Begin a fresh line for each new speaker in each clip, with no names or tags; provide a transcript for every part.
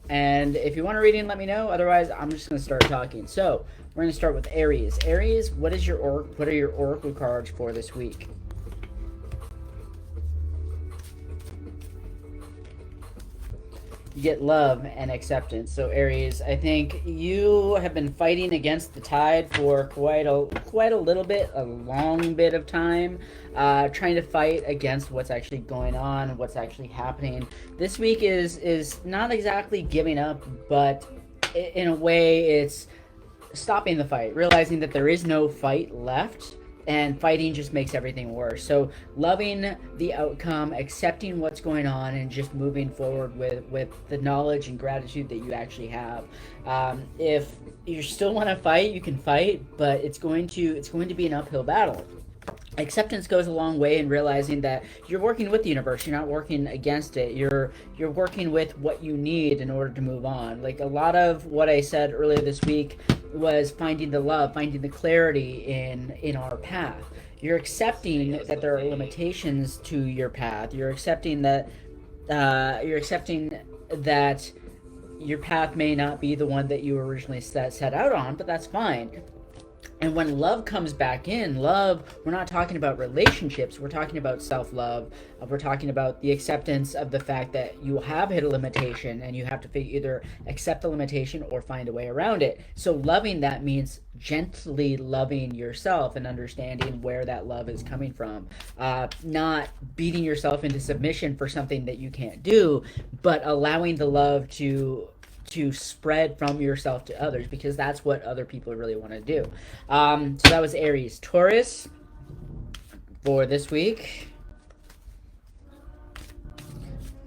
And if you want a reading, let me know. Otherwise, I'm just going to start talking. So we're going to start with Aries. Aries, what are your oracle cards for this week? You get love and acceptance. So Aries, I think you have been fighting against the tide for quite a little bit, a long bit of time, trying to fight against what's actually going on, what's actually happening. This week is not exactly giving up, but in a way it's stopping the fight, realizing that there is no fight left, and fighting just makes everything worse. So loving the outcome, accepting what's going on, and just moving forward with the knowledge and gratitude that you actually have. If you still want to fight, you can fight, but it's going to be an uphill battle. Acceptance goes a long way in realizing that you're working with the universe. You're not working against it. You're working with what you need in order to move on. Like a lot of what I said earlier this week was finding the love, finding the clarity in our path. You're accepting that there are limitations to your path. You're accepting that your path may not be the one that you originally set out on, but that's fine. And when love comes back in, love, we're not talking about relationships, we're talking about self-love. We're talking about the acceptance of the fact that you have hit a limitation and you have to either accept the limitation or find a way around it. So loving that means gently loving yourself and understanding where that love is coming from. Not beating yourself into submission for something that you can't do, but allowing the love to spread from yourself to others, because that's what other people really want to do. So that was Aries. Taurus for this week.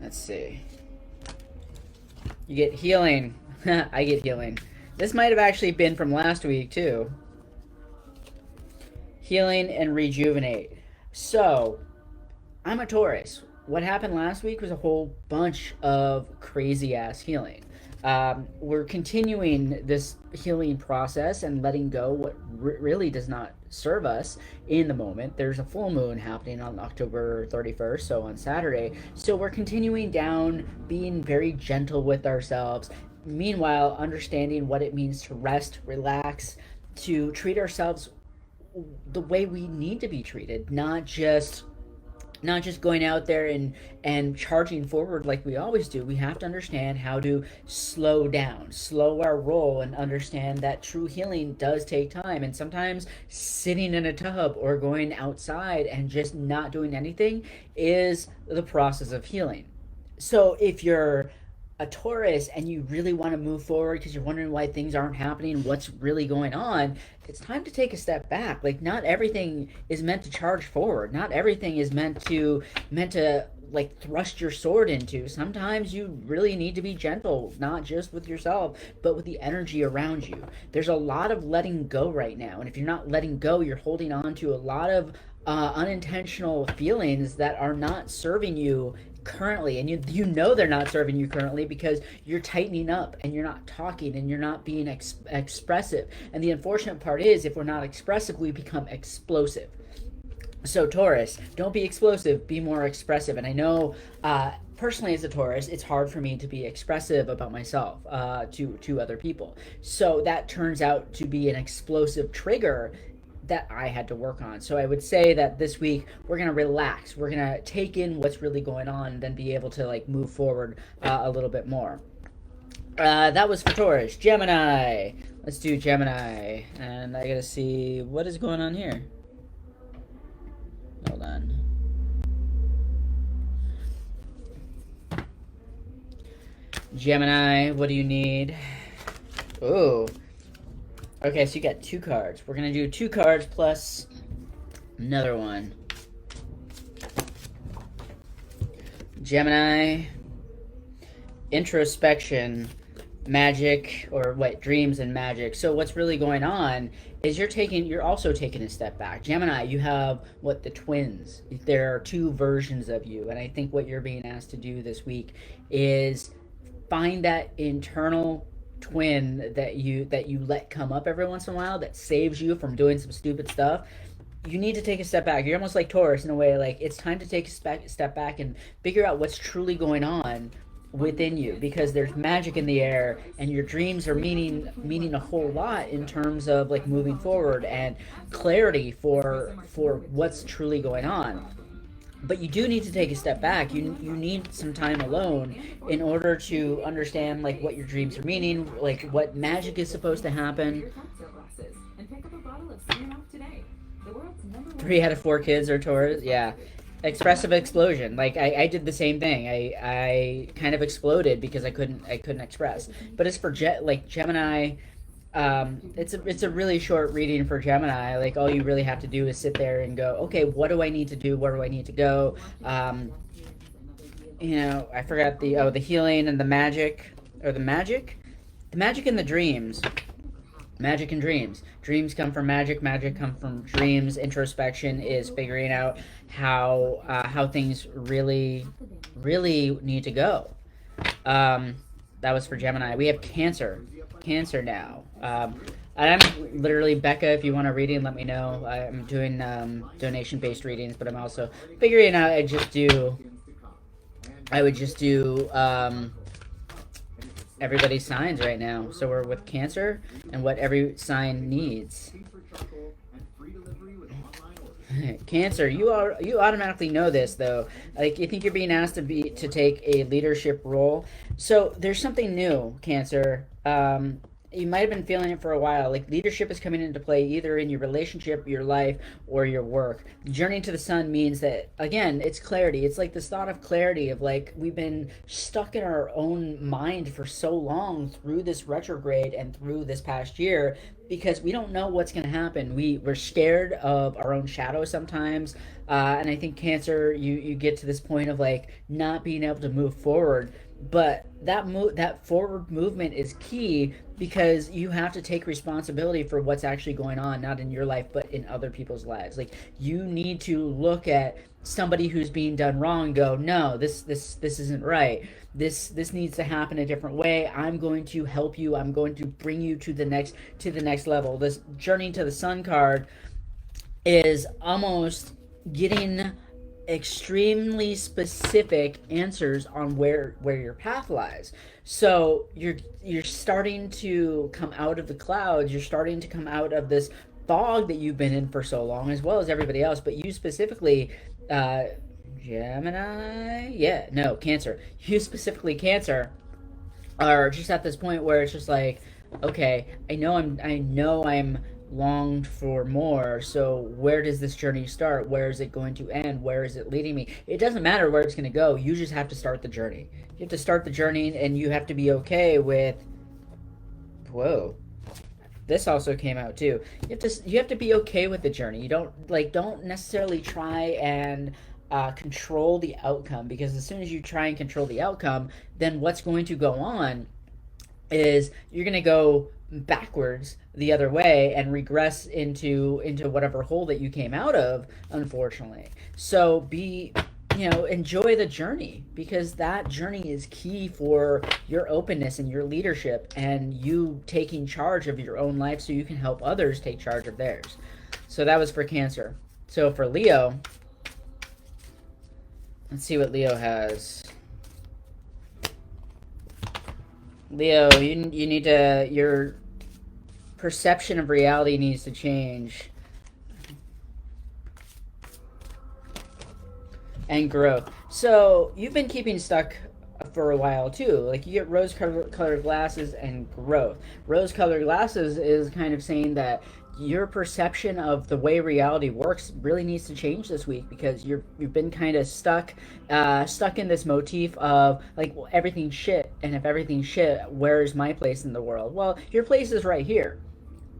Let's see. You get healing. I get healing. This might have actually been from last week too. Healing and rejuvenate. So I'm a Taurus. What happened last week was a whole bunch of crazy ass healing. We're continuing this healing process and letting go what really does not serve us in the moment. There's a full moon happening on October 31st, so on Saturday. So we're continuing down, being very gentle with ourselves. Meanwhile, understanding what it means to rest, relax, to treat ourselves the way we need to be treated, not just going out there and charging forward like we always do. We have to understand how to slow down, slow our roll, and understand that true healing does take time. And sometimes sitting in a tub or going outside and just not doing anything is the process of healing. So if you're a Taurus and you really want to move forward because you're wondering why things aren't happening, what's really going on, it's time to take a step back. Like, not everything is meant to charge forward. Not everything is meant to like thrust your sword into. Sometimes you really need to be gentle, not just with yourself, but with the energy around you. There's a lot of letting go right now, and if you're not letting go, you're holding on to a lot of unintentional feelings that are not serving you currently, and you know they're not serving you currently because you're tightening up and you're not talking and you're not being expressive. And the unfortunate part is, if we're not expressive, we become explosive. So Taurus, don't be explosive, be more expressive. And I know personally as a Taurus, it's hard for me to be expressive about myself to other people. So that turns out to be an explosive trigger that I had to work on. So I would say that this week we're gonna relax. We're gonna take in what's really going on, and then be able to like move forward a little bit more. That was for Taurus. Gemini. Let's do Gemini, and I gotta see what is going on here. Hold on. Gemini, what do you need? Ooh. Okay, so you got 2 cards. We're going to do 2 cards plus another one. Gemini, introspection, magic, or what, dreams and magic. So what's really going on is you're also taking a step back. Gemini, you have the twins. There are 2 versions of you, and I think what you're being asked to do this week is find that internal twin that you let come up every once in a while, that saves you from doing some stupid stuff. You need to take a step back. You're almost like Taurus in a way. Like, it's time to take a step back and figure out what's truly going on within you, because there's magic in the air, and your dreams are meaning a whole lot in terms of like moving forward and clarity for what's truly going on. But you do need to take a step back. You need some time alone in order to understand like what your dreams are meaning, like what magic is supposed to happen. 3 out of 4 kids are Taurus. Yeah, expressive explosion. Like I did the same thing. I kind of exploded because I couldn't express. But it's for Gemini. It's a really short reading for Gemini. Like all you really have to do is sit there and go, okay, what do I need to do? Where do I need to go? I forgot the healing and the magic, or the magic and the dreams. Magic and dreams. Dreams come from magic. Magic come from dreams. Introspection is figuring out how things really need to go. That was for Gemini. We have Cancer. Cancer now. And I'm literally, Becca, if you want a reading, let me know. I'm doing donation-based readings, but I'm also figuring out I would just do everybody's signs right now. So we're with Cancer and what every sign needs. Cancer, you automatically know this though. Like you think you're being asked to take a leadership role. So there's something new, Cancer. You might have been feeling it for a while. Like leadership is coming into play either in your relationship, your life, or your work. Journey to the sun means that, again, it's clarity. It's like this thought of clarity of like we've been stuck in our own mind for so long through this retrograde and through this past year because we don't know what's going to happen. We're scared of our own shadow sometimes. And I think Cancer, you get to this point of like not being able to move forward. But that forward movement is key because you have to take responsibility for what's actually going on, not in your life, but in other people's lives. Like you need to look at somebody who's being done wrong and go, no, this isn't right. This needs to happen a different way. I'm going to help you. I'm going to bring you to the next level. This Journey to the Sun card is almost getting extremely specific answers on where your path lies. So you're starting to come out of the clouds. You're starting to come out of this fog that you've been in for so long, as well as everybody else. But you specifically, Gemini, Cancer. You specifically, Cancer, are just at this point where it's just like, okay, I know I'm longed for more, so where does this journey start? Where is it going to end? Where is it leading me? It doesn't matter where it's going to go. You just have to start the journey. You have to start the journey, and you have to be okay with, whoa, this also came out too. You have to be okay with the journey. You don't necessarily try and control the outcome, because as soon as you try and control the outcome, then what's going to go on is you're going to go backwards the other way and regress into whatever hole that you came out of, unfortunately. So enjoy the journey, because that journey is key for your openness and your leadership and you taking charge of your own life so you can help others take charge of theirs. So that was for Cancer. So for Leo, let's see what Leo has. Leo, you need to, your perception of reality needs to change. And growth. So you've been keeping stuck for a while too. Like you get rose-colored glasses and growth. Rose-colored glasses is kind of saying that your perception of the way reality works really needs to change this week, because you've been kind of stuck in this motif of like, well, everything's shit, and if everything's shit, where's my place in the world? Well, your place is right here.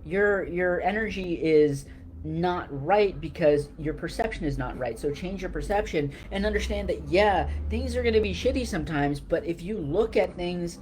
Your energy is not right because your perception is not right. So change your perception and understand that, yeah, things are going to be shitty sometimes, but if you look at things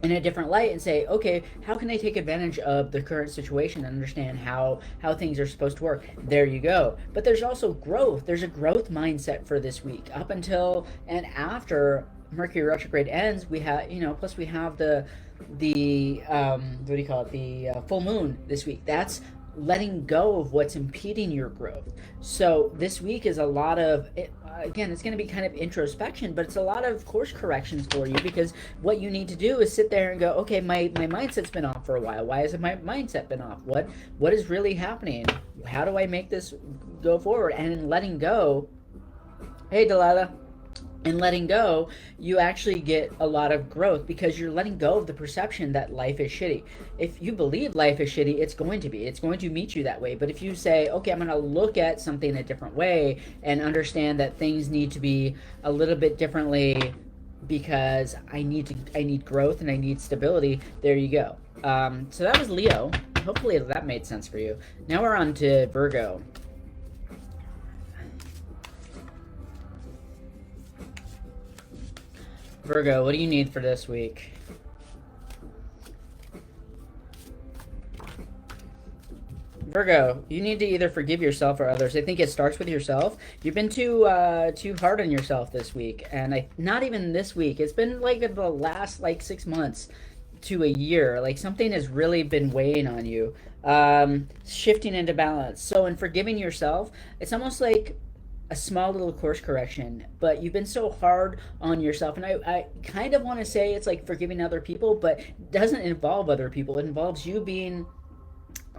in a different light and say, okay, how can I take advantage of the current situation and understand how things are supposed to work? There you go. But there's also growth. There's a growth mindset for this week. Up until and after Mercury retrograde ends, we have, plus we have the what do you call it? The full moon this week. That's letting go of what's impeding your growth. So this week is a lot of, again, it's going to be kind of introspection, but it's a lot of course corrections for you, because what you need to do is sit there and go, okay, my mindset's been off for a while. Why has my mindset been off? What is really happening? How do I make this go forward? And in letting go, hey, Delilah. And letting go, you actually get a lot of growth, because you're letting go of the perception that life is shitty. If you believe life is shitty, it's going to be. It's going to meet you that way. But if you say, okay, I'm going to look at something a different way and understand that things need to be a little bit differently because I need growth and I need stability, there you go. So that was Leo. Hopefully that made sense for you. Now we're on to Virgo. Virgo, what do you need for this week? Virgo, you need to either forgive yourself or others. I think it starts with yourself. You've been too hard on yourself this week, and not even this week. It's been like the last 6 months to a year. Like something has really been weighing on you, shifting into balance. So in forgiving yourself, it's almost like a small little course correction, but you've been so hard on yourself. And I kind of want to say it's like forgiving other people, but it doesn't involve other people. It involves you being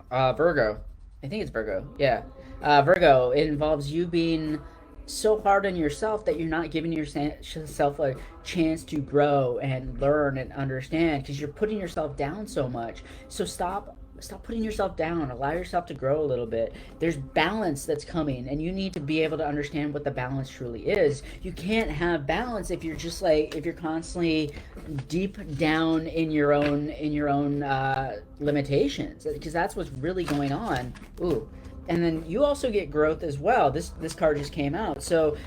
Virgo. I think it's Virgo. Yeah. Virgo, it involves you being so hard on yourself that you're not giving yourself a chance to grow and learn and understand, because you're putting yourself down so much. So stop putting yourself down. Allow yourself to grow a little bit. There's balance that's coming, and you need to be able to understand what the balance truly is. You can't have balance if you're just if you're constantly deep down in your own limitations, because that's what's really going on. Ooh. And then you also get growth as well. This card just came out. So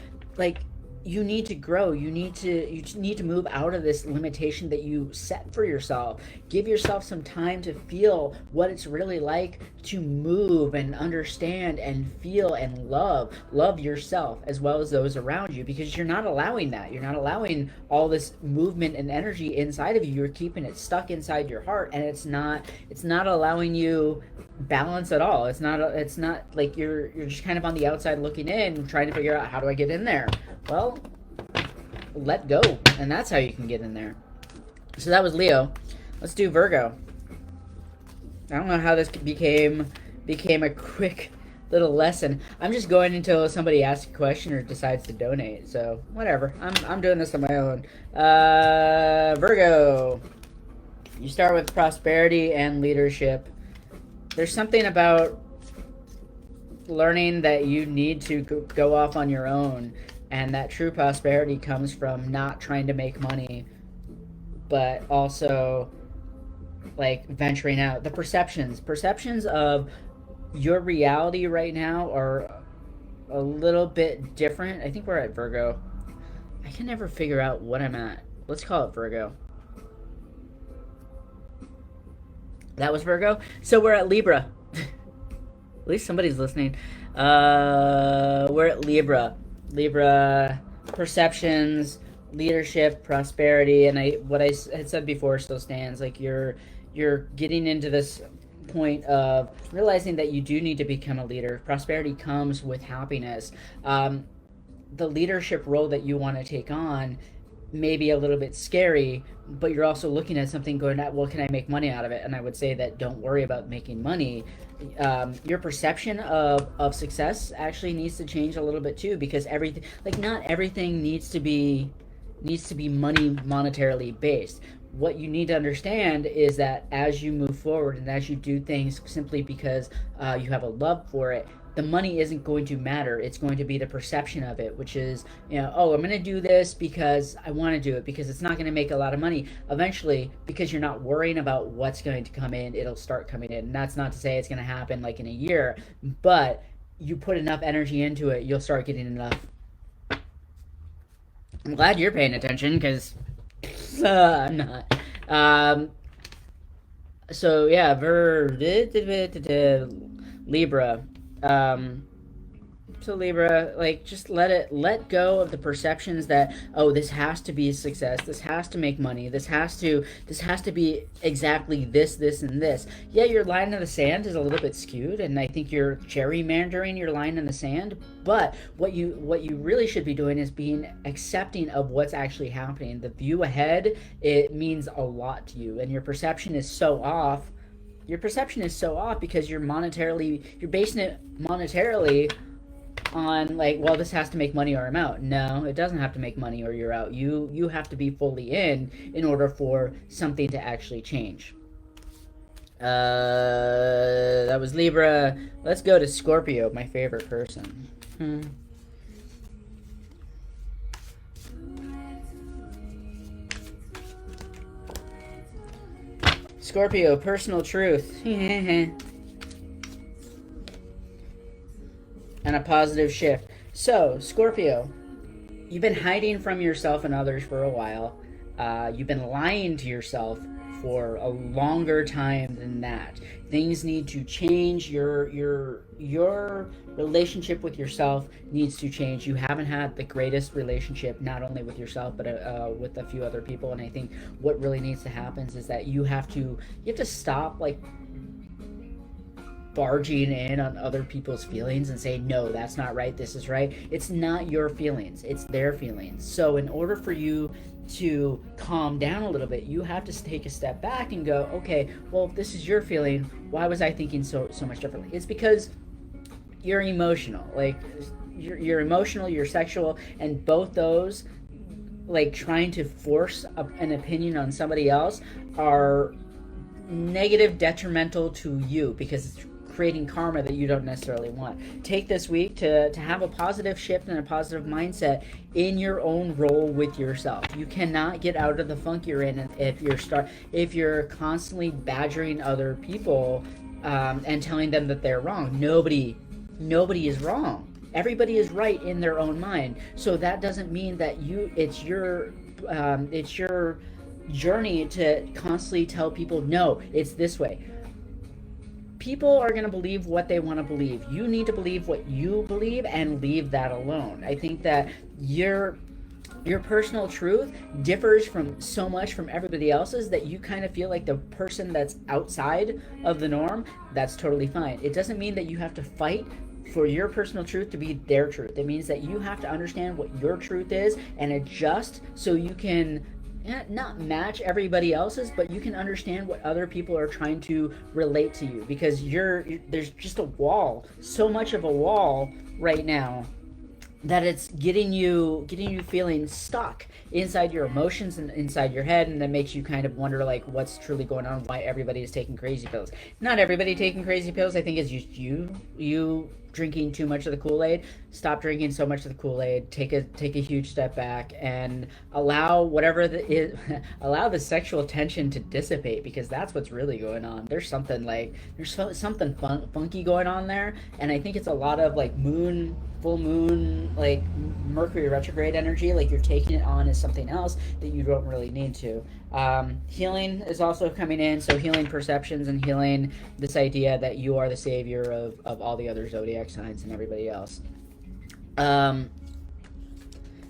you need to grow. You need to move out of this limitation that you set for yourself. Give yourself some time to feel what it's really like to move and understand and feel and love yourself as well as those around you, because you're not allowing that. You're not allowing all this movement and energy inside of you. You're keeping it stuck inside your heart, and it's not allowing you balance at all. It's not like you're just kind of on the outside looking in, trying to figure out, how do I get in there? Well, let go, and that's how you can get in there. So that was Leo. Let's do Virgo. I don't know how this became a quick little lesson. I'm just going until somebody asks a question or decides to donate. So whatever. I'm doing this on my own. Virgo. You start with prosperity and leadership. There's something about learning that you need to go off on your own, and that true prosperity comes from not trying to make money, but also venturing out. The perceptions of your reality right now are a little bit different. I think we're at Virgo. I can never figure out what I'm at. Let's call it Virgo. That was Virgo. So we're at Libra. At least somebody's listening. We're at Libra. Libra, perceptions, leadership, prosperity, and what I had said before still stands. You're getting into this point of realizing that you do need to become a leader. Prosperity comes with happiness. The leadership role that you want to take on may be a little bit scary, but you're also looking at something going, well, can I make money out of it? And I would say that don't worry about making money. Your perception of success actually needs to change a little bit too, because everything, not everything needs to be money monetarily based. What you need to understand is that as you move forward and as you do things simply because you have a love for it, the money isn't going to matter. It's going to be the perception of it, which is, oh, I'm going to do this because I want to do it, because it's not going to make a lot of money. Eventually, because you're not worrying about what's going to come in, it'll start coming in. And that's not to say it's going to happen in a year, but you put enough energy into it, you'll start getting enough. I'm glad you're paying attention, because I'm not. So yeah, Libra. So Libra, like, just let go of the perceptions that, oh, this has to be a success, this has to make money, this has to be exactly this and this. Yeah, your line in the sand is a little bit skewed, and I think you're gerrymandering your line in the sand. But what you really should be doing is being accepting of what's actually happening. The view ahead, it means a lot to you, and your perception is so off. Your perception is so off because you're basing it monetarily on, like, well, this has to make money or I'm out. No, it doesn't have to make money or you're out. You have to be fully in order for something to actually change. That was Libra. Let's go to Scorpio, my favorite person. Scorpio, personal truth. And a positive shift. So, Scorpio, you've been hiding from yourself and others for a while. You've been lying to yourself for a longer time than that. Things need to change. Your relationship with yourself needs to change. You haven't had the greatest relationship, not only with yourself, but with a few other people. And I think what really needs to happen is that you have to stop, like, barging in on other people's feelings and say, no, that's not right, this is right. It's not your feelings, it's their feelings. So in order for you to calm down a little bit, you have to take a step back and go, okay, well, if this is your feeling, why was I thinking so much differently? It's because you're emotional. Like, you're emotional, you're sexual, and both those, like, trying to force an opinion on somebody else, are negative, detrimental to you, because it's creating karma that you don't necessarily want. Take this week to have a positive shift and a positive mindset in your own role with yourself. You cannot get out of the funk you're in if you're constantly badgering other people and telling them that they're wrong. Nobody is wrong. Everybody is right in their own mind. So that doesn't mean that it's your journey to constantly tell people, no, it's this way. People are going to believe what they want to believe. You need to believe what you believe and leave that alone. I think that your personal truth differs so much from everybody else's that you kind of feel like the person that's outside of the norm. That's totally fine. It doesn't mean that you have to fight for your personal truth to be their truth. It means that you have to understand what your truth is and adjust so you can not match everybody else's, but you can understand what other people are trying to relate to you, because there's just a wall, so much of a wall right now, that it's getting you feeling stuck inside your emotions and inside your head, and that makes you kind of wonder, like, what's truly going on, why everybody is taking crazy pills. Not everybody taking crazy pills. I think it's just you drinking too much of the Kool-Aid. Stop drinking so much of the Kool-Aid. Take a huge step back and allow allow the sexual tension to dissipate, because that's what's really going on. There's something funky going on there, and I think it's a lot of, like, full moon, like, Mercury retrograde energy. Like, you're taking it on as something else that you don't really need to. Healing is also coming in, so healing perceptions and healing this idea that you are the savior of all the other zodiac signs and everybody else.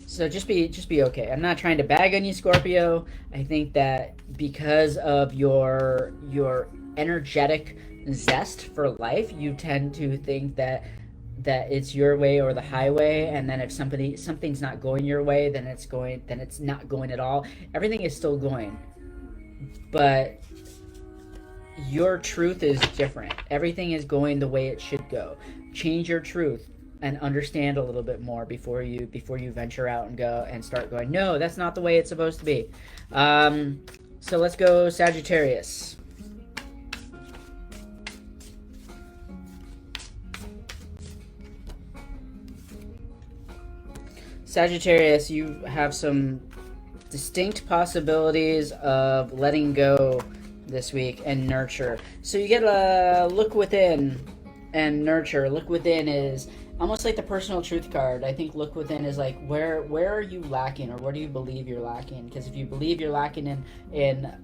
So just be okay. I'm not trying to bag on you, Scorpio. I think that because of your energetic zest for life, you tend to think that it's your way or the highway, and then if something's not going your way, then it's not going at all. Everything is still going, but your truth is different. Everything is going the way it should go. Change your truth and understand a little bit more before you venture out and go and start going, no, that's not the way it's supposed to be. So let's go Sagittarius. Sagittarius, you have some distinct possibilities of letting go this week and nurture. So you get a look within and nurture. Look within is almost like the personal truth card. I think look within is like, where are you lacking, or what do you believe you're lacking? Because if you believe you're lacking in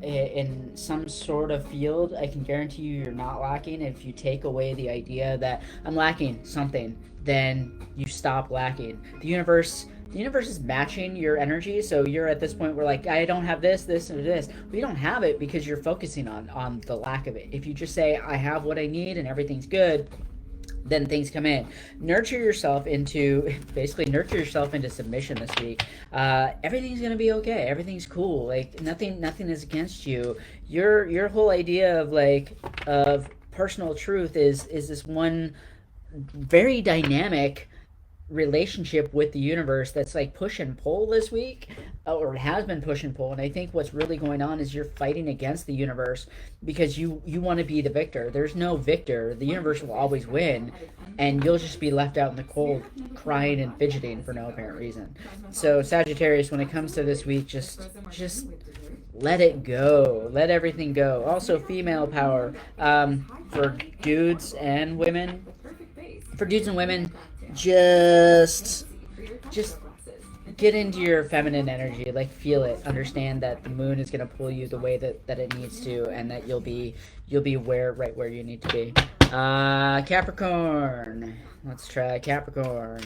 in some sort of field, I can guarantee you're not lacking. If you take away the idea that I'm lacking something, then you stop lacking. The universe is matching your energy, so you're at this point where like I don't have this, or this. But you don't have it because you're focusing on the lack of it. If you just say I have what I need and everything's good, then things come in. Nurture yourself into nurture yourself into submission this week. Everything's gonna be okay. Everything's cool. Like nothing is against you. Your whole idea of personal truth is this one very dynamic relationship with the universe that's like push and pull this week, or it has been push and pull. And I think what's really going on is you're fighting against the universe because you want to be the victor. There's no victor. The universe will always win, and you'll just be left out in the cold crying and fidgeting for no apparent reason. So Sagittarius, when it comes to this week, just let it go. Let everything go. Also, female power, for dudes and women. For dudes and women, just get into your feminine energy. Like, feel it. Understand that the moon is going to pull you the way that it needs to, and that you'll be right where you need to be. Capricorn. Let's try Capricorn.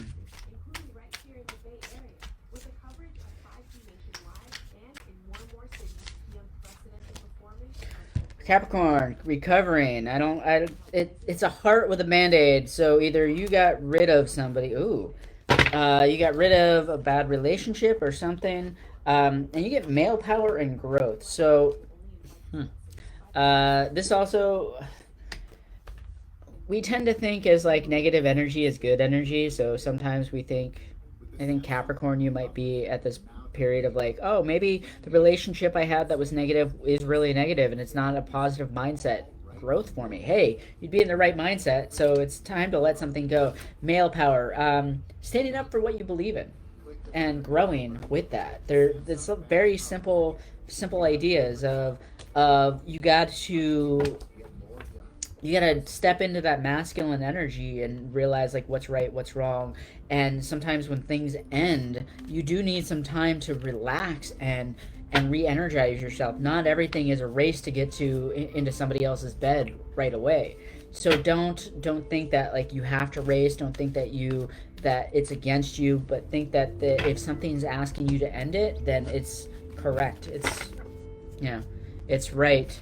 Capricorn, recovering. It's a heart with a band-aid. So either you got rid of somebody, you got rid of a bad relationship or something, and you get male power and growth. So, this also, we tend to think as like negative energy is good energy. So sometimes I think Capricorn, you might be at this period of like, oh, maybe the relationship I had that was negative is really negative and it's not a positive mindset growth for me. Hey, you'd be in the right mindset, so it's time to let something go. Male power, standing up for what you believe in and growing with that. There's some very simple ideas of you gotta step into that masculine energy and realize like what's right, what's wrong. And sometimes when things end, you do need some time to relax and re-energize yourself. Not everything is a race to get into somebody else's bed right away. So don't think that like you have to race. Don't think that it's against you, but think that if something's asking you to end it, then it's correct. It's right.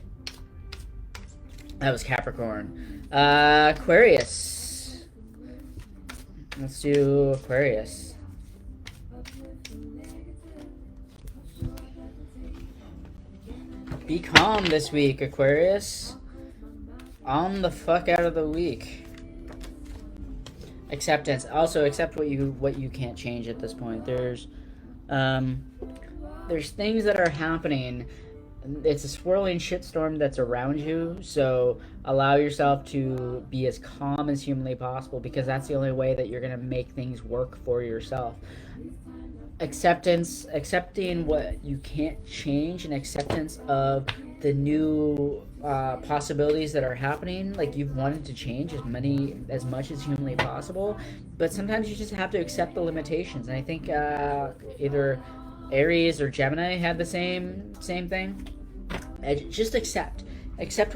That was Capricorn. Aquarius. Let's do Aquarius. Be calm this week, Aquarius. On the fuck out of the week. Acceptance. Also, accept what you can't change at this point. There's things that are happening. It's a swirling shitstorm that's around you, so allow yourself to be as calm as humanly possible, because that's the only way that you're going to make things work for yourself. Accepting what you can't change, and acceptance of the new possibilities that are happening. Like, you've wanted to change as much as humanly possible, but sometimes you just have to accept the limitations. And I think either Aries or Gemini had the same thing. Just accept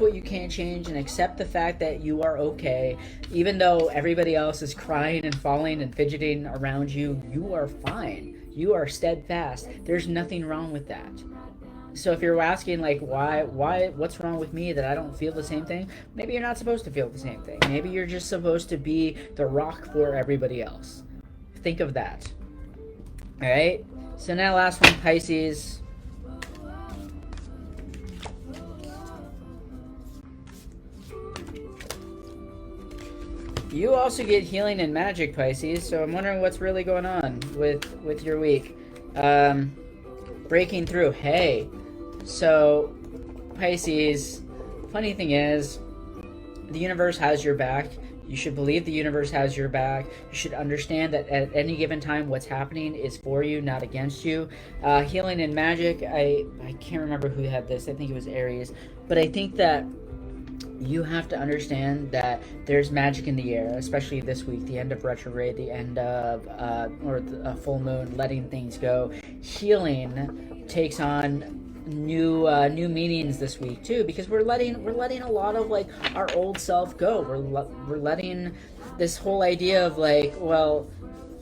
what you can't change, and accept the fact that you are okay. Even though everybody else is crying and falling and fidgeting around you, you are fine. You are steadfast. There's nothing wrong with that. So if you're asking like what's wrong with me that I don't feel the same thing, maybe you're not supposed to feel the same thing. Maybe you're just supposed to be the rock for everybody else. Think of that. All right. So now last one, Pisces. You also get healing and magic, Pisces, so I'm wondering what's really going on with your week. Breaking through. Hey. So, Pisces, funny thing is, the universe has your back. You should believe the universe has your back. You should understand that at any given time, what's happening is for you, not against you. Healing and magic, I can't remember who had this. I think it was Aries. But I think that you have to understand that there's magic in the air, especially this week, the end of retrograde, the end of, or a full moon, letting things go. Healing takes on new meanings this week too, because we're letting a lot of like our old self go. We're letting this whole idea of like, well,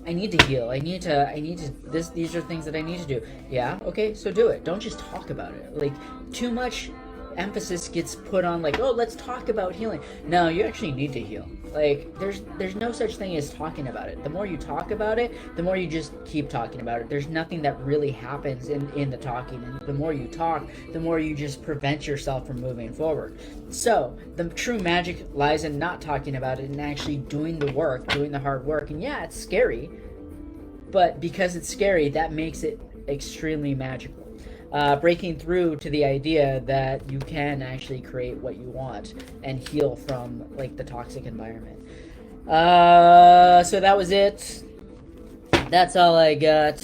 I need to heal. I need to these are things that I need to do. Yeah, okay, so do it. Don't just talk about it. Like, too much emphasis gets put on like, oh, let's talk about healing. No, you actually need to heal. Like, there's no such thing as talking about it. The more you talk about it, the more you just keep talking about it. There's nothing that really happens in the talking, and the more you talk, the more you just prevent yourself from moving forward. So the true magic lies in not talking about it and actually doing the work, doing the hard work. And yeah, it's scary, but because it's scary, that makes it extremely magical. Breaking through to the idea that you can actually create what you want and heal from like the toxic environment. So that was it. That's all I got.